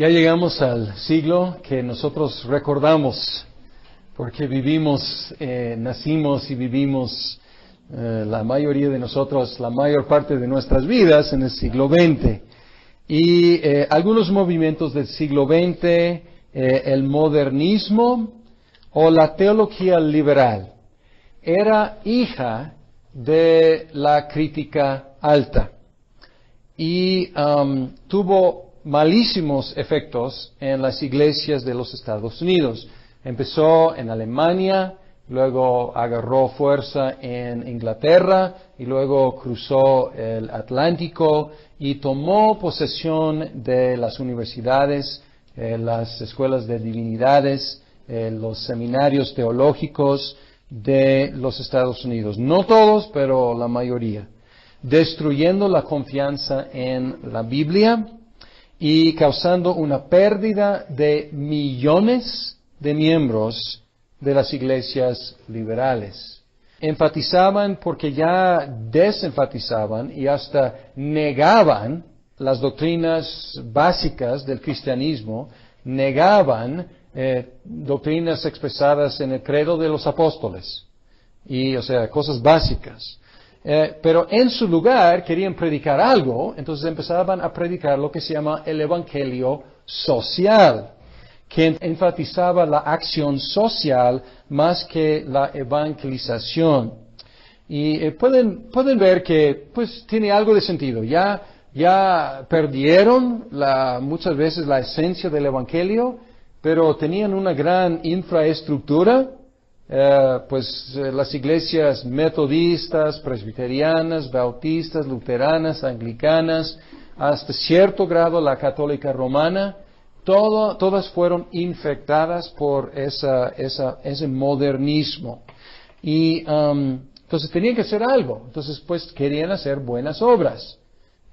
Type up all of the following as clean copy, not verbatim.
Ya llegamos al siglo que nosotros recordamos, porque nacimos y vivimos la mayoría de nosotros, la mayor parte de nuestras vidas en el siglo XX. Y algunos movimientos del siglo XX, el modernismo o la teología liberal, era hija de la crítica alta y tuvo malísimos efectos en las iglesias de los Estados Unidos. Empezó en Alemania, luego agarró fuerza en Inglaterra y luego cruzó el Atlántico y tomó posesión de las universidades, las escuelas de divinidades, los seminarios teológicos de los Estados Unidos. No todos, pero la mayoría. Destruyendo la confianza en la Biblia y causando una pérdida de millones de miembros de las iglesias liberales. Enfatizaban porque ya desenfatizaban y hasta negaban las doctrinas básicas del cristianismo, negaban doctrinas expresadas en el credo de los apóstoles, cosas básicas. Pero en su lugar querían predicar algo, entonces empezaban a predicar lo que se llama el evangelio social, que enfatizaba la acción social más que la evangelización. Y pueden ver que pues tiene algo de sentido. Ya perdieron muchas veces la esencia del evangelio, pero tenían una gran infraestructura. Las iglesias metodistas, presbiterianas, bautistas, luteranas, anglicanas, hasta cierto grado la católica romana, todas fueron infectadas por ese modernismo. Y entonces tenían que hacer algo. Entonces pues querían hacer buenas obras,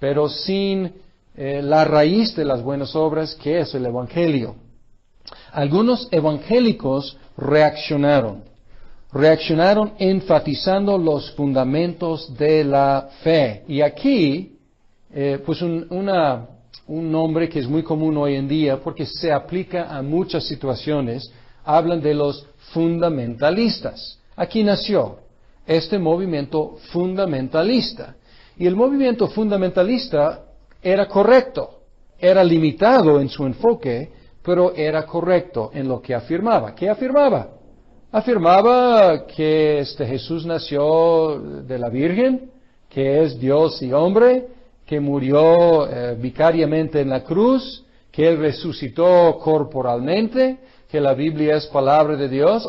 pero sin la raíz de las buenas obras, que es el evangelio. Algunos evangélicos reaccionaron enfatizando los fundamentos de la fe. Y aquí, un nombre que es muy común hoy en día, porque se aplica a muchas situaciones, hablan de los fundamentalistas. Aquí nació este movimiento fundamentalista. Y el movimiento fundamentalista era correcto, era limitado en su enfoque, pero era correcto en lo que afirmaba. ¿Qué afirmaba? Afirmaba que Jesús nació de la Virgen, que es Dios y hombre, que murió vicariamente en la cruz, que Él resucitó corporalmente, que la Biblia es palabra de Dios.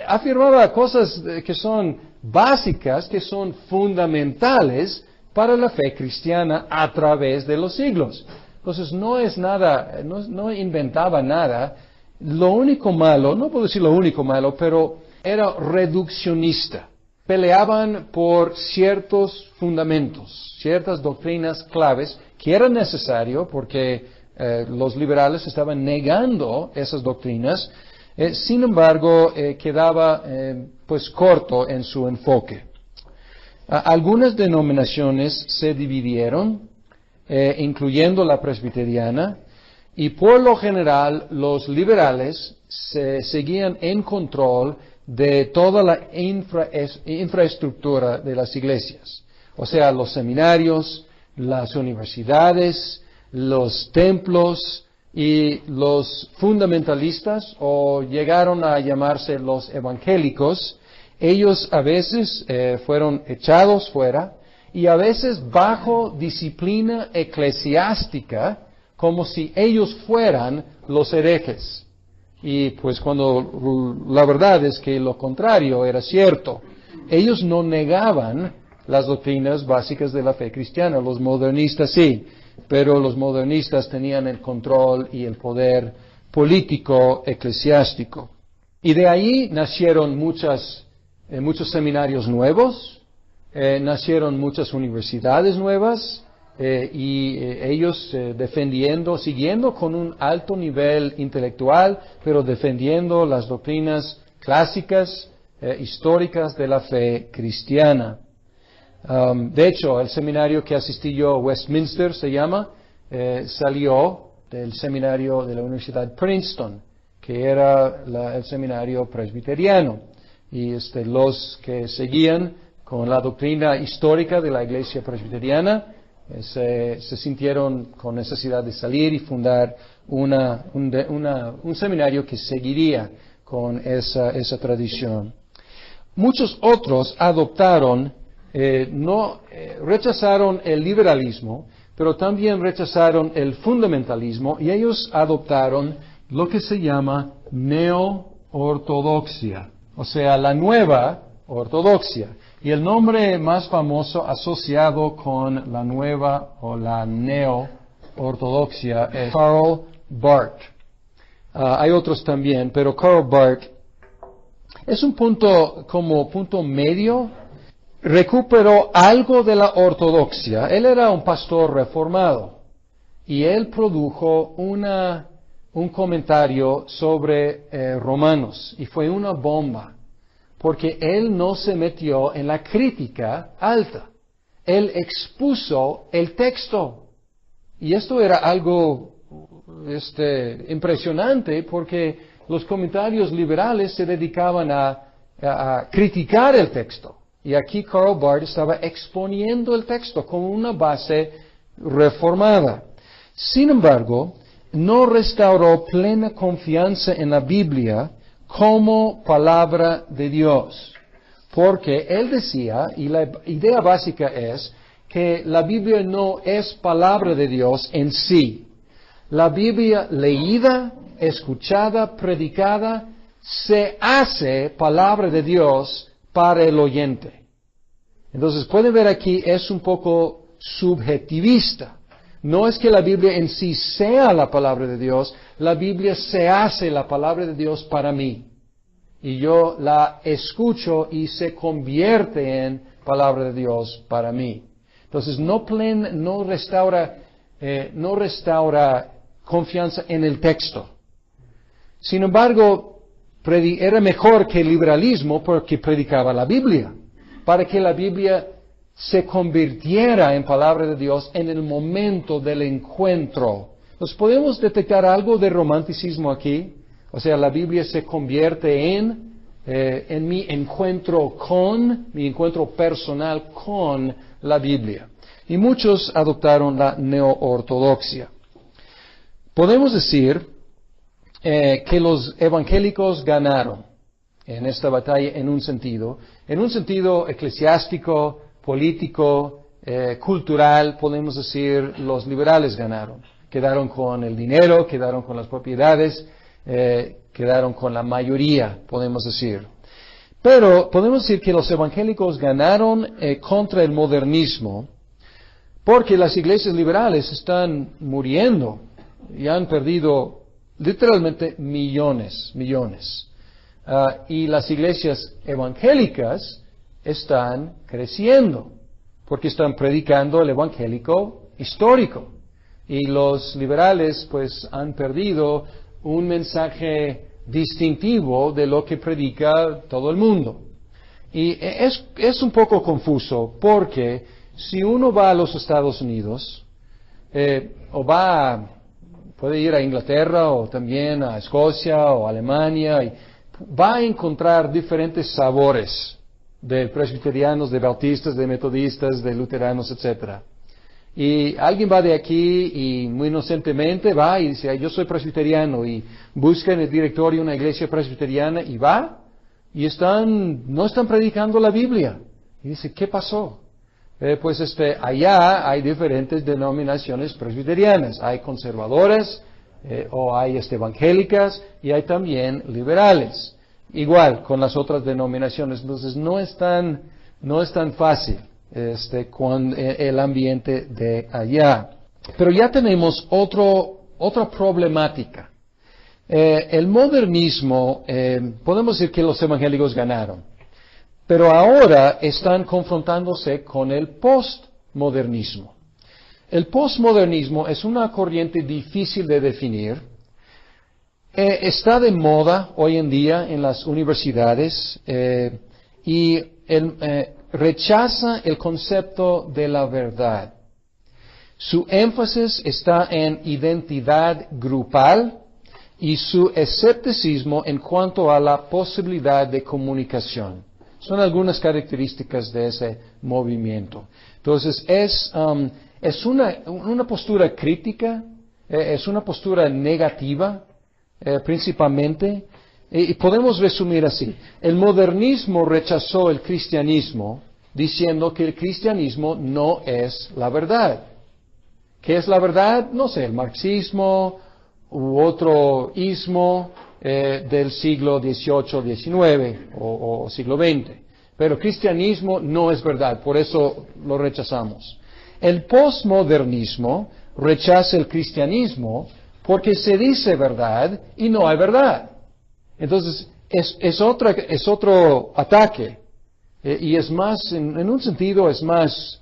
Afirmaba cosas que son básicas, que son fundamentales para la fe cristiana a través de los siglos. Entonces no inventaba nada. Lo único malo, no puedo decir lo único malo, pero era reduccionista. Peleaban por ciertos fundamentos, ciertas doctrinas claves que eran necesario porque los liberales estaban negando esas doctrinas. Sin embargo, quedaba corto en su enfoque. Algunas denominaciones se dividieron, incluyendo la presbiteriana, y por lo general los liberales seguían en control de toda la infraestructura de las iglesias. Los seminarios, las universidades, los templos, y los fundamentalistas, o llegaron a llamarse los evangélicos, ellos a veces fueron echados fuera, y a veces bajo disciplina eclesiástica, como si ellos fueran los herejes. Y pues cuando la verdad es que lo contrario era cierto. Ellos no negaban las doctrinas básicas de la fe cristiana, los modernistas sí, pero los modernistas tenían el control y el poder político eclesiástico. Y de ahí nacieron muchos seminarios nuevos, nacieron muchas universidades nuevas, ellos siguiendo con un alto nivel intelectual, pero defendiendo las doctrinas clásicas, históricas de la fe cristiana. De hecho, el seminario que asistí yo, Westminster se llama, salió del seminario de la Universidad Princeton, que era el seminario presbiteriano. Y los que seguían con la doctrina histórica de la iglesia presbiteriana se sintieron con necesidad de salir y fundar un seminario que seguiría con esa tradición. Muchos otros adoptaron, rechazaron el liberalismo, pero también rechazaron el fundamentalismo, y ellos adoptaron lo que se llama neo-ortodoxia, o sea, la nueva ortodoxia. Y el nombre más famoso asociado con la nueva o la neo-ortodoxia es Karl Barth. Hay otros también, pero Karl Barth es un punto medio. Recuperó algo de la ortodoxia. Él era un pastor reformado y él produjo un comentario sobre Romanos, y fue una bomba, porque él no se metió en la crítica alta. Él expuso el texto. Y esto era algo impresionante, porque los comentarios liberales se dedicaban a criticar el texto. Y aquí Karl Barth estaba exponiendo el texto como una base reformada. Sin embargo, no restauró plena confianza en la Biblia como palabra de Dios. Porque él decía, y la idea básica es, que la Biblia no es palabra de Dios en sí. La Biblia leída, escuchada, predicada, se hace palabra de Dios para el oyente. Entonces, pueden ver aquí, es un poco subjetivista. No es que la Biblia en sí sea la palabra de Dios, la Biblia se hace la palabra de Dios para mí. Y yo la escucho y se convierte en palabra de Dios para mí. Entonces, no restaura confianza en el texto. Sin embargo, era mejor que el liberalismo porque predicaba la Biblia, para que la Biblia se convirtiera en palabra de Dios en el momento del encuentro. ¿Nos podemos detectar algo de romanticismo aquí? O sea, la Biblia se convierte en mi encuentro personal con la Biblia. Y muchos adoptaron la neo-ortodoxia. Podemos decir que los evangélicos ganaron en esta batalla en un sentido eclesiástico, político, cultural. Podemos decir los liberales ganaron. Quedaron con el dinero, quedaron con las propiedades, quedaron con la mayoría, podemos decir. Pero podemos decir que los evangélicos ganaron contra el modernismo, porque las iglesias liberales están muriendo y han perdido literalmente millones. Y las iglesias evangélicas están creciendo, porque están predicando el evangélico histórico. Y los liberales pues han perdido un mensaje distintivo de lo que predica todo el mundo. Y es un poco confuso, porque si uno va a los Estados Unidos, puede ir a Inglaterra o también a Escocia o Alemania, y va a encontrar diferentes sabores de presbiterianos, de bautistas, de metodistas, de luteranos, etc. Y alguien va de aquí y muy inocentemente va y dice, yo soy presbiteriano, y busca en el directorio una iglesia presbiteriana y va, y no están predicando la Biblia. Y dice, ¿qué pasó? Allá hay diferentes denominaciones presbiterianas. Hay conservadoras, o hay evangélicas, y hay también liberales. Igual con las otras denominaciones. Entonces no es tan fácil con el ambiente de allá. Pero ya tenemos otra problemática. El modernismo, podemos decir que los evangélicos ganaron. Pero ahora están confrontándose con el postmodernismo. El postmodernismo es una corriente difícil de definir. Está de moda hoy en día en las universidades y rechaza el concepto de la verdad. Su énfasis está en identidad grupal y su escepticismo en cuanto a la posibilidad de comunicación. Son algunas características de ese movimiento. Entonces, es una postura crítica, es una postura negativa, principalmente, y podemos resumir así. El modernismo rechazó el cristianismo diciendo que el cristianismo no es la verdad. ¿Qué es la verdad? No sé, el marxismo u otro ismo del siglo XVIII, XIX o siglo XX. Pero el cristianismo no es verdad, por eso lo rechazamos. El postmodernismo rechaza el cristianismo porque se dice verdad y no hay verdad. Entonces, es otro ataque. Y es más, en un sentido, es más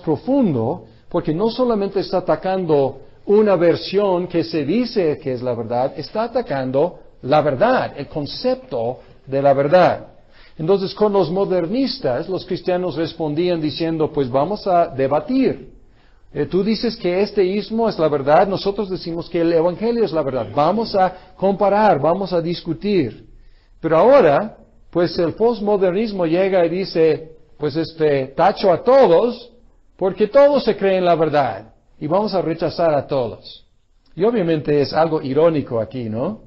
profundo, porque no solamente está atacando una versión que se dice que es la verdad, está atacando la verdad, el concepto de la verdad. Entonces, con los modernistas, los cristianos respondían diciendo, pues vamos a debatir. Tú dices que este ismo es la verdad, nosotros decimos que el evangelio es la verdad. Vamos a comparar, vamos a discutir. Pero ahora, pues el postmodernismo llega y dice, pues tacho a todos, porque todos se creen la verdad. Y vamos a rechazar a todos. Y obviamente es algo irónico aquí, ¿no?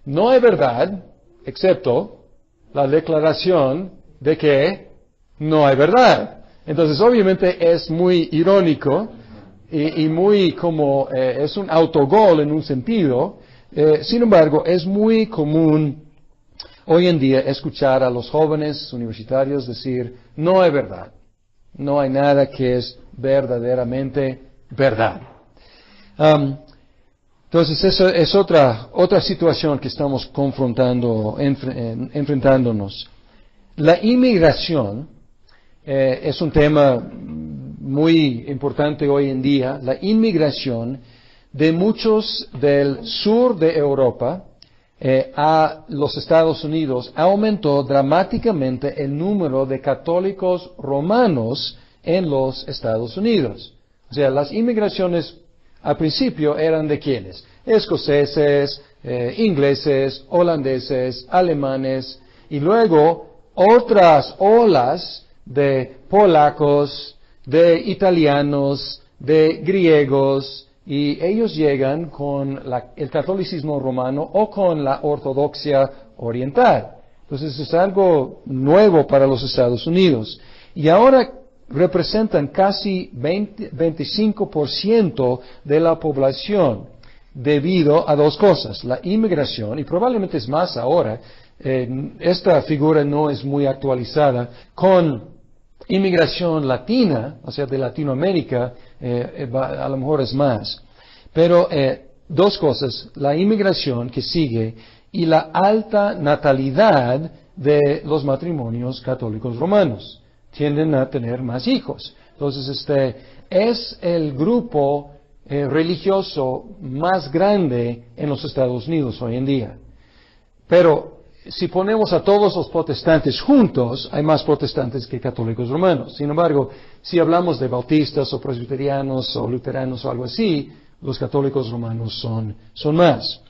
No hay verdad, excepto la declaración de que no hay verdad. Entonces, obviamente es muy irónico y muy como, es un autogol en un sentido. Sin embargo, es muy común hoy en día escuchar a los jóvenes universitarios decir, no hay verdad. No hay nada que es verdaderamente verdad. Entonces, esa es otra situación que estamos confrontando, enfrentándonos. La inmigración es un tema muy importante hoy en día. La inmigración de muchos del sur de Europa a los Estados Unidos aumentó dramáticamente el número de católicos romanos en los Estados Unidos. O sea, las inmigraciones al principio eran de quiénes? Escoceses, ingleses, holandeses, alemanes, y luego otras olas de polacos, de italianos, de griegos, y ellos llegan con el catolicismo romano o con la ortodoxia oriental. Entonces es algo nuevo para los Estados Unidos. Y ahora representan casi 25% de la población debido a dos cosas, la inmigración, y probablemente es más ahora, esta figura no es muy actualizada, con inmigración latina, o sea, de Latinoamérica, a lo mejor es más. Pero dos cosas, la inmigración que sigue y la alta natalidad de los matrimonios católicos romanos. Tienden a tener más hijos. Entonces, es el grupo religioso más grande en los Estados Unidos hoy en día. Pero si ponemos a todos los protestantes juntos, hay más protestantes que católicos romanos. Sin embargo, si hablamos de bautistas o presbiterianos o luteranos o algo así, los católicos romanos son más.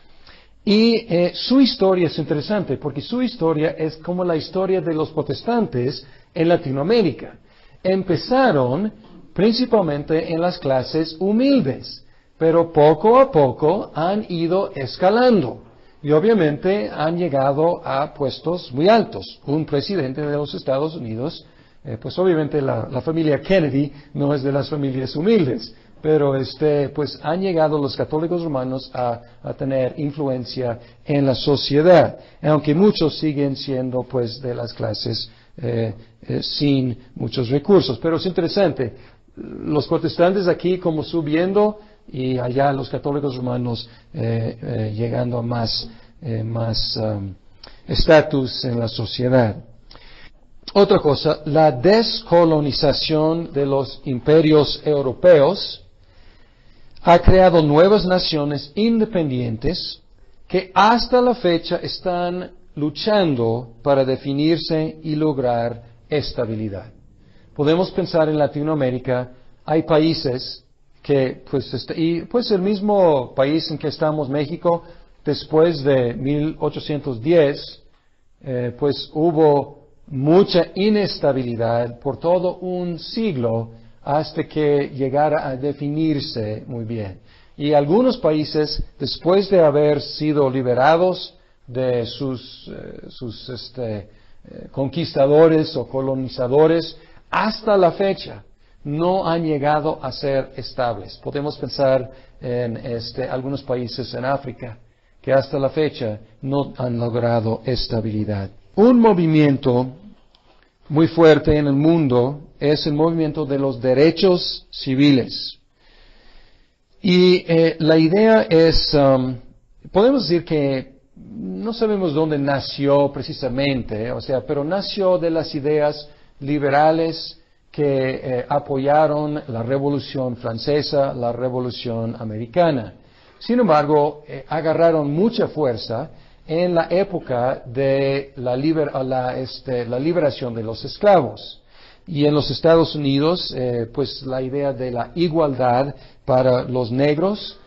Y su historia es interesante, porque su historia es como la historia de los protestantes en Latinoamérica. Empezaron principalmente en las clases humildes, pero poco a poco han ido escalando. Y obviamente han llegado a puestos muy altos. Un presidente de los Estados Unidos, pues obviamente la familia Kennedy no es de las familias humildes, pero pues han llegado los católicos romanos a tener influencia en la sociedad, aunque muchos siguen siendo pues de las clases sin muchos recursos. Pero es interesante, los protestantes aquí como subiendo y allá los católicos romanos llegando a más estatus en la sociedad. Otra cosa, la descolonización de los imperios europeos ha creado nuevas naciones independientes que hasta la fecha están luchando para definirse y lograr estabilidad. Podemos pensar en Latinoamérica, hay países que pues el mismo país en que estamos, México, después de 1810, pues hubo mucha inestabilidad por todo un siglo hasta que llegara a definirse muy bien. Y algunos países, después de haber sido liberados de sus conquistadores o colonizadores, hasta la fecha no han llegado a ser estables. Podemos pensar en algunos países en África que hasta la fecha no han logrado estabilidad. Un movimiento muy fuerte en el mundo es el movimiento de los derechos civiles. Y la idea es, podemos decir que no sabemos dónde nació precisamente, pero nació de las ideas liberales que apoyaron la Revolución Francesa, la Revolución Americana. Sin embargo, agarraron mucha fuerza en la época de la liberación de los esclavos. Y en los Estados Unidos, pues la idea de la igualdad para los negros,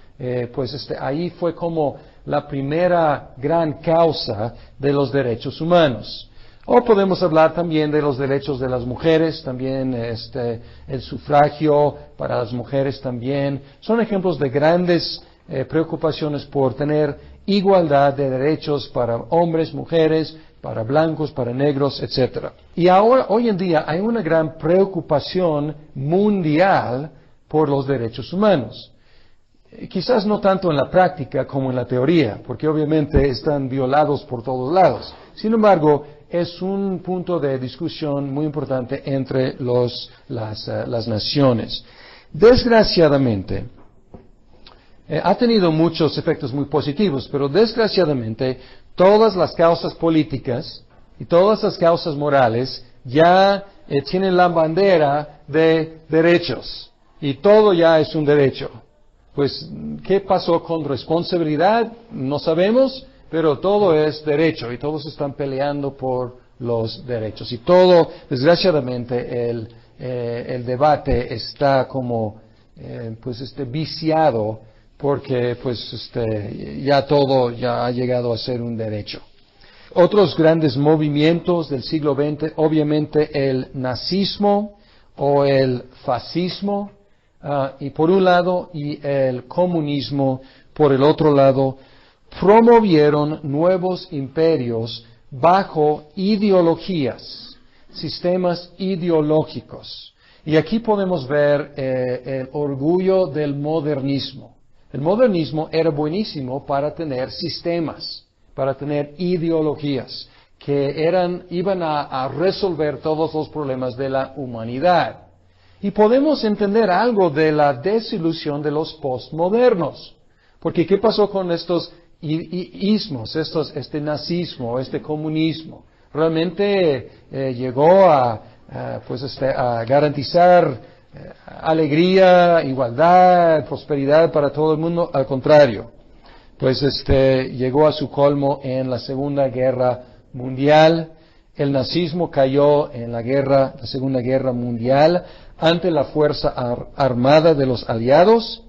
ahí fue como la primera gran causa de los derechos humanos. O podemos hablar también de los derechos de las mujeres, también el sufragio para las mujeres también. Son ejemplos de grandes preocupaciones por tener igualdad de derechos para hombres, mujeres, para blancos, para negros, etc. Y ahora, hoy en día, hay una gran preocupación mundial por los derechos humanos. Quizás no tanto en la práctica como en la teoría, porque obviamente están violados por todos lados. Sin embargo, es un punto de discusión muy importante entre las naciones. Desgraciadamente, ha tenido muchos efectos muy positivos, pero desgraciadamente todas las causas políticas y todas las causas morales ya tienen la bandera de derechos y todo ya es un derecho. Pues, ¿qué pasó con responsabilidad? No sabemos, pero todo es derecho y todos están peleando por los derechos. Y todo, desgraciadamente, el debate está como, viciado porque, ya todo ya ha llegado a ser un derecho. Otros grandes movimientos del siglo XX, obviamente el nazismo o el fascismo, y por un lado, y el comunismo por el otro lado, promovieron nuevos imperios bajo ideologías, sistemas ideológicos. Y aquí podemos ver el orgullo del modernismo. El modernismo era buenísimo para tener sistemas, para tener ideologías que iban a resolver todos los problemas de la humanidad. Y podemos entender algo de la desilusión de los postmodernos. Porque ¿qué pasó con estos ismos, este nazismo, este comunismo? Realmente llegó a garantizar alegría, igualdad, prosperidad para todo el mundo. Al contrario, llegó a su colmo en la Segunda Guerra Mundial. El nazismo cayó en la Segunda Guerra Mundial ante la fuerza armada de los aliados,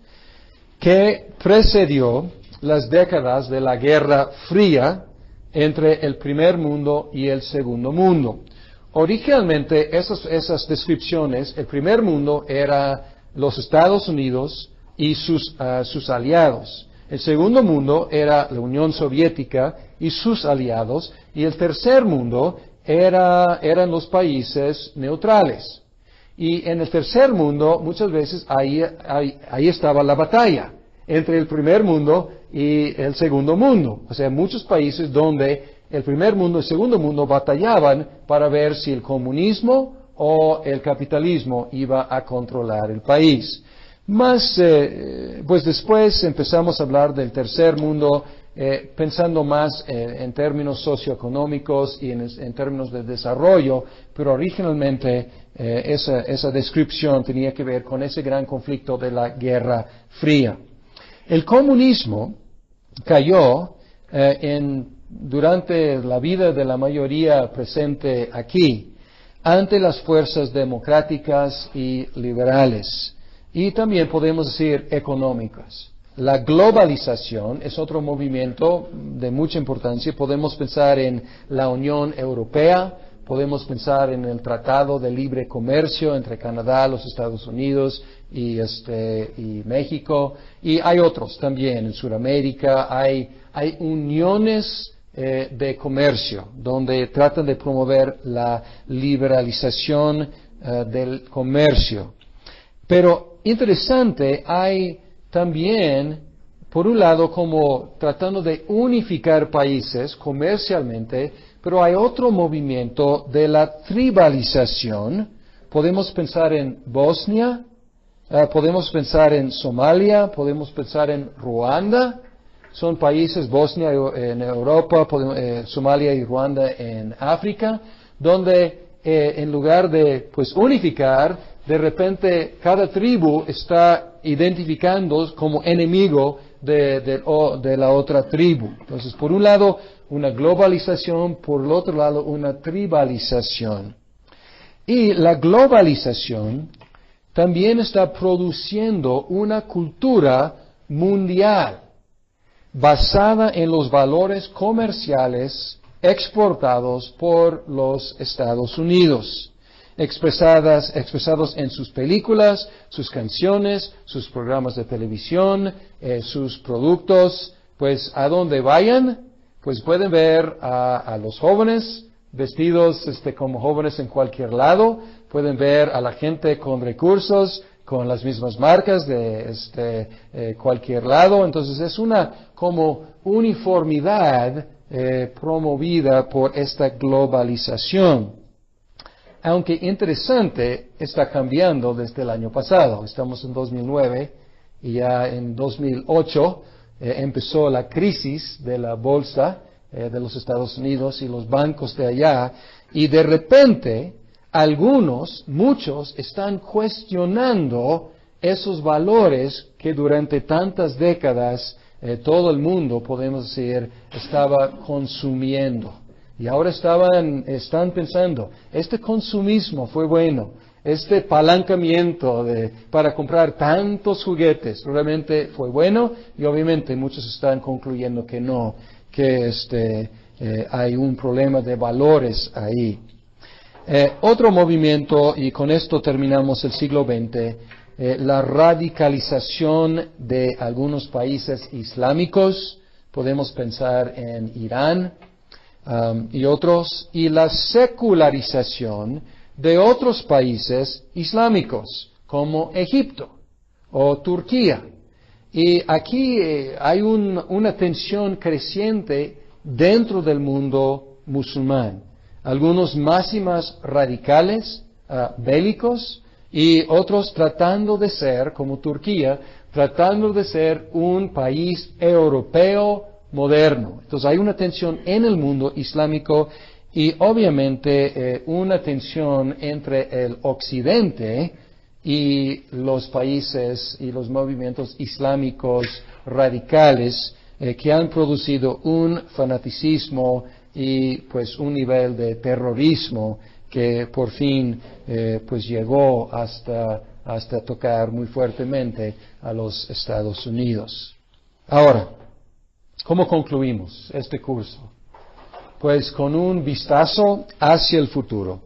que precedió las décadas de la Guerra Fría entre el primer mundo y el segundo mundo. Originalmente, esas descripciones, el primer mundo era los Estados Unidos y sus aliados. El segundo mundo era la Unión Soviética y sus aliados. Y el tercer mundo eran los países neutrales. Y en el tercer mundo, muchas veces, ahí estaba la batalla entre el primer mundo y el segundo mundo. O sea, muchos países donde el primer mundo y el segundo mundo batallaban para ver si el comunismo o el capitalismo iba a controlar el país. Pues después empezamos a hablar del tercer mundo, pensando más en términos socioeconómicos y en términos de desarrollo, pero originalmente esa descripción tenía que ver con ese gran conflicto de la Guerra Fría. El comunismo cayó durante la vida de la mayoría presente aquí, ante las fuerzas democráticas y liberales. y también podemos decir económicas. La globalización es otro movimiento de mucha importancia. Podemos pensar en la Unión Europea, podemos pensar en el Tratado de Libre Comercio entre Canadá, los Estados Unidos y México, y hay otros también en Sudamérica. Hay uniones de comercio donde tratan de promover la liberalización del comercio. Pero interesante, hay también, por un lado, como tratando de unificar países comercialmente, pero hay otro movimiento de la tribalización. Podemos pensar en Bosnia, podemos pensar en Somalia, podemos pensar en Ruanda. Son países, Bosnia en Europa, Somalia y Ruanda en África, donde en lugar de unificar, de repente cada tribu está identificando como enemigo de la otra tribu. Entonces, por un lado, una globalización, por el otro lado, una tribalización. Y la globalización también está produciendo una cultura mundial basada en los valores comerciales exportados por los Estados Unidos, expresados en sus películas, sus canciones, sus programas de televisión, sus productos. Pues a donde vayan, pues pueden ver a los jóvenes vestidos como jóvenes en cualquier lado, pueden ver a la gente con recursos, con las mismas marcas de cualquier lado. Entonces es una como uniformidad promovida por esta globalización. Aunque interesante, está cambiando desde el año pasado. Estamos en 2009 y ya en 2008 empezó la crisis de la bolsa de los Estados Unidos y los bancos de allá, y de repente muchos están cuestionando esos valores que durante tantas décadas todo el mundo, podemos decir, estaba consumiendo. Y ahora están pensando, este consumismo fue bueno, este apalancamiento para comprar tantos juguetes realmente fue bueno, y obviamente muchos están concluyendo que no, que hay un problema de valores ahí. Otro movimiento, y con esto terminamos el siglo XX, la radicalización de algunos países islámicos. Podemos pensar en Irán y otros, y la secularización de otros países islámicos, como Egipto o Turquía. Y aquí hay una tensión creciente dentro del mundo musulmán. Algunos más y más radicales, bélicos, y otros tratando de ser, como Turquía, tratando de ser un país europeo moderno. Entonces hay una tensión en el mundo islámico y obviamente una tensión entre el occidente y los países y los movimientos islámicos radicales que han producido un fanaticismo y pues un nivel de terrorismo que por fin pues llegó hasta tocar muy fuertemente a los Estados Unidos. Ahora, ¿cómo concluimos este curso? Pues con un vistazo hacia el futuro.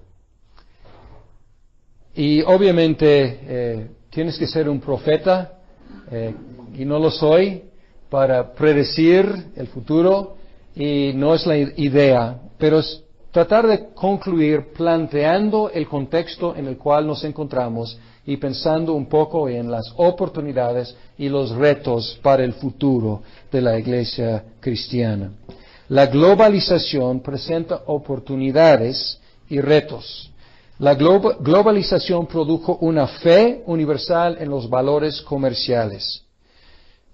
Y obviamente tienes que ser un profeta, y no lo soy, para predecir el futuro, y no es la idea, pero es tratar de concluir planteando el contexto en el cual nos encontramos y pensando un poco en las oportunidades y los retos para el futuro de la iglesia cristiana. La globalización presenta oportunidades y retos. La globalización produjo una fe universal en los valores comerciales.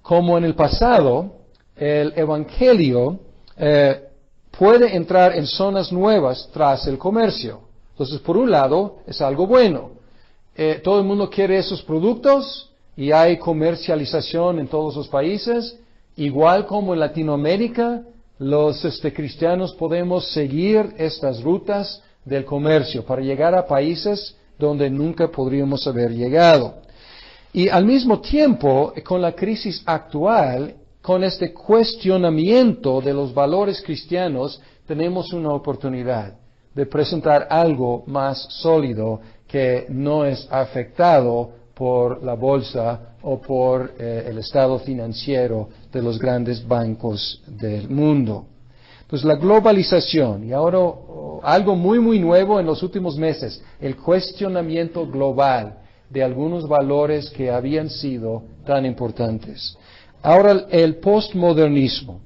Como en el pasado, el Evangelio puede entrar en zonas nuevas tras el comercio. Entonces, por un lado, es algo bueno. Todo el mundo quiere esos productos y hay comercialización en todos los países. Igual como en Latinoamérica, los cristianos podemos seguir estas rutas del comercio para llegar a países donde nunca podríamos haber llegado. Y al mismo tiempo, con la crisis actual, con este cuestionamiento de los valores cristianos, tenemos una oportunidad de presentar algo más sólido que no es afectado por la bolsa o por el estado financiero de los grandes bancos del mundo. Pues la globalización, y ahora algo muy nuevo en los últimos meses, el cuestionamiento global de algunos valores que habían sido tan importantes. Ahora el postmodernismo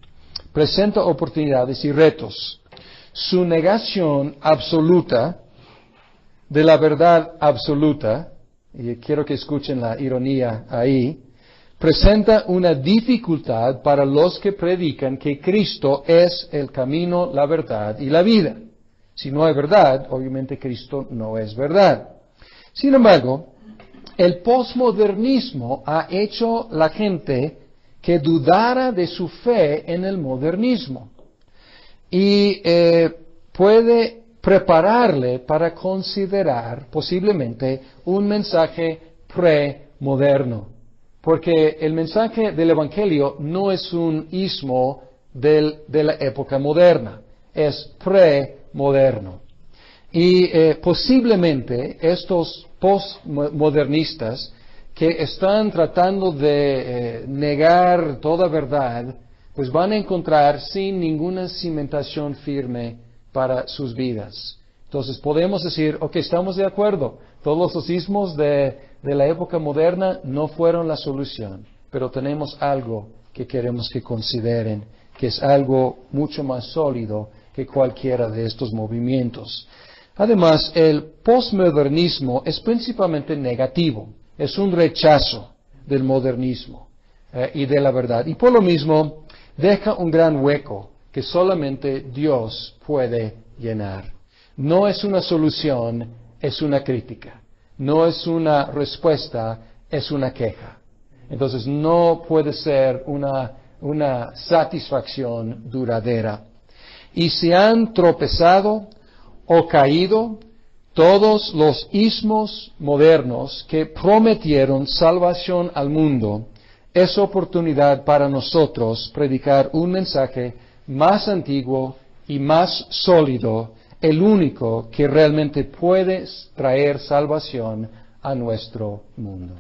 presenta oportunidades y retos. Su negación absoluta de la verdad absoluta, y quiero que escuchen la ironía ahí, presenta una dificultad para los que predican que Cristo es el camino, la verdad y la vida. Si no hay verdad, obviamente Cristo no es verdad. Sin embargo, el posmodernismo ha hecho la gente que dudara de su fe en el modernismo y puede prepararle para considerar posiblemente un mensaje premoderno. Porque el mensaje del Evangelio no es un ismo de la época moderna, es premoderno. Y posiblemente estos postmodernistas que están tratando de negar toda verdad, pues van a encontrar sin ninguna cimentación firme para sus vidas. Entonces podemos decir, ok, estamos de acuerdo, todos los ismos de la época moderna no fueron la solución, pero tenemos algo que queremos que consideren, que es algo mucho más sólido que cualquiera de estos movimientos. Además, el postmodernismo es principalmente negativo, es un rechazo del modernismo y de la verdad, y por lo mismo deja un gran hueco que solamente Dios puede llenar. No es una solución, es una crítica. No es una respuesta, es una queja. Entonces no puede ser una satisfacción duradera. Y si han tropezado o caído todos los ismos modernos que prometieron salvación al mundo, es oportunidad para nosotros predicar un mensaje más antiguo y más sólido, el único que realmente puede traer salvación a nuestro mundo.